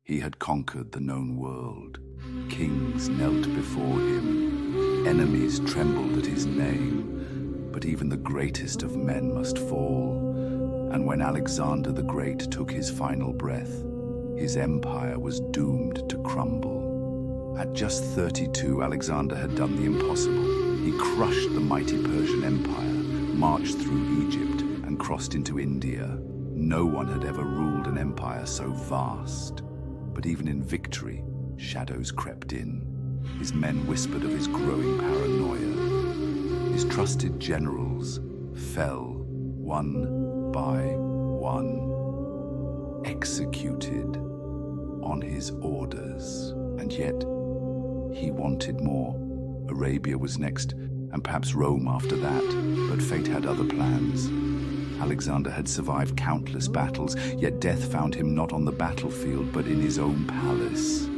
He had conquered the known world. Kings knelt before him. Enemies trembled at his name. But even the greatest of men must fall. And when Alexander the Great took his final breath, his empire was doomed to crumble. At just 32, Alexander had done the impossible. He crushed the mighty Persian Empire, marched through Egypt, and crossed into India. No one had ever ruled an empire so vast. But even in victory, shadows crept in. His men whispered of his growing paranoia. His trusted generals fell one by one, executed on his orders. And yet, he wanted more. Arabia was next, and perhaps Rome after that, but fate had other plans. Alexander had survived countless battles, yet death found him not on the battlefield, but in his own palace.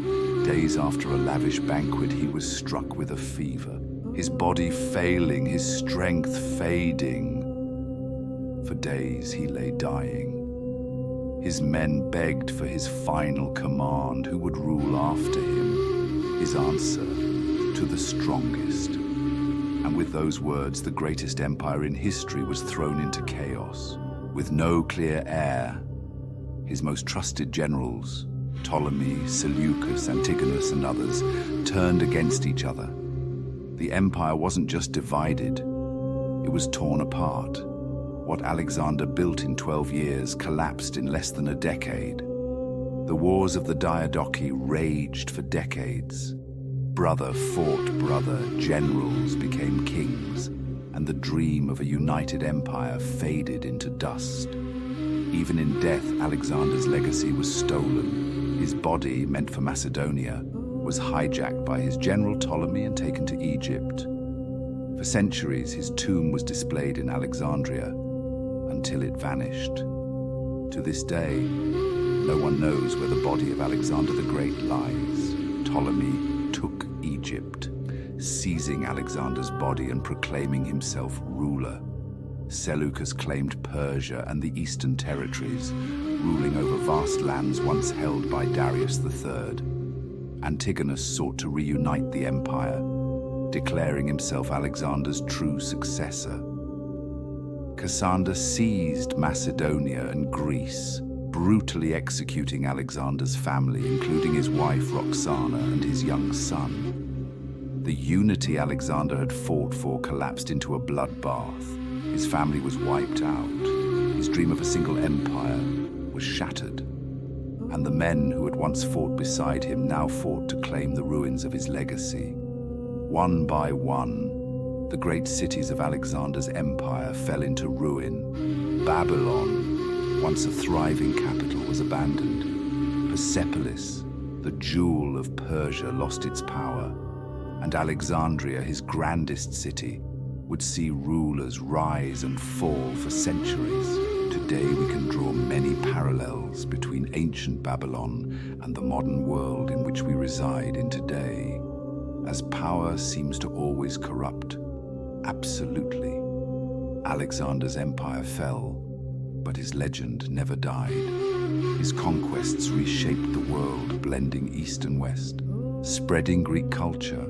Days after a lavish banquet, he was struck with a fever, his body failing, his strength fading. For days he lay dying. His men begged for his final command, who would rule after him. His answer, to the strongest. And with those words, the greatest empire in history was thrown into chaos. With no clear heir, his most trusted generals, Ptolemy, Seleucus, Antigonus, and others, turned against each other. The empire wasn't just divided, it was torn apart. What Alexander built in 12 years collapsed in less than a decade. The wars of the Diadochi raged for decades. Brother fought brother, generals became kings, and the dream of a united empire faded into dust. Even in death, Alexander's legacy was stolen. His body, meant for Macedonia, was hijacked by his general Ptolemy and taken to Egypt. For centuries, his tomb was displayed in Alexandria, until it vanished. To this day, no one knows where the body of Alexander the Great lies. Ptolemy took Egypt, seizing Alexander's body and proclaiming himself ruler. Seleucus claimed Persia and the eastern territories, ruling over vast lands once held by Darius III. Antigonus sought to reunite the empire, declaring himself Alexander's true successor. Cassander seized Macedonia and Greece, brutally executing Alexander's family, including his wife Roxana and his young son. The unity Alexander had fought for collapsed into a bloodbath. His family was wiped out. His dream of a single empire was shattered. And the men who had once fought beside him now fought to claim the ruins of his legacy. One by one, the great cities of Alexander's empire fell into ruin. Babylon, once a thriving capital, was abandoned. Persepolis, the jewel of Persia, lost its power. And Alexandria, his grandest city, would see rulers rise and fall for centuries. Today we can draw many parallels between ancient Babylon and the modern world in which we reside in today. As power seems to always corrupt, absolutely, Alexander's empire fell, but his legend never died. His conquests reshaped the world, blending East and West, spreading Greek culture,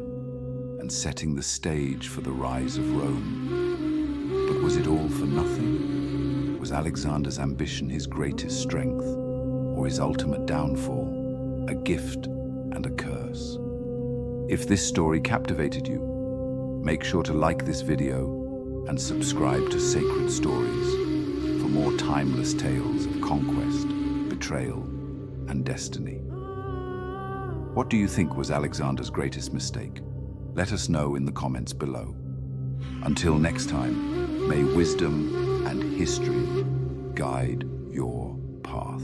and setting the stage for the rise of Rome. But was it all for nothing? Was Alexander's ambition his greatest strength, or his ultimate downfall, a gift and a curse? If this story captivated you, make sure to like this video and subscribe to Sacred Stories for more timeless tales of conquest, betrayal, and destiny. What do you think was Alexander's greatest mistake? Let us know in the comments below. Until next time, may wisdom and history guide your path.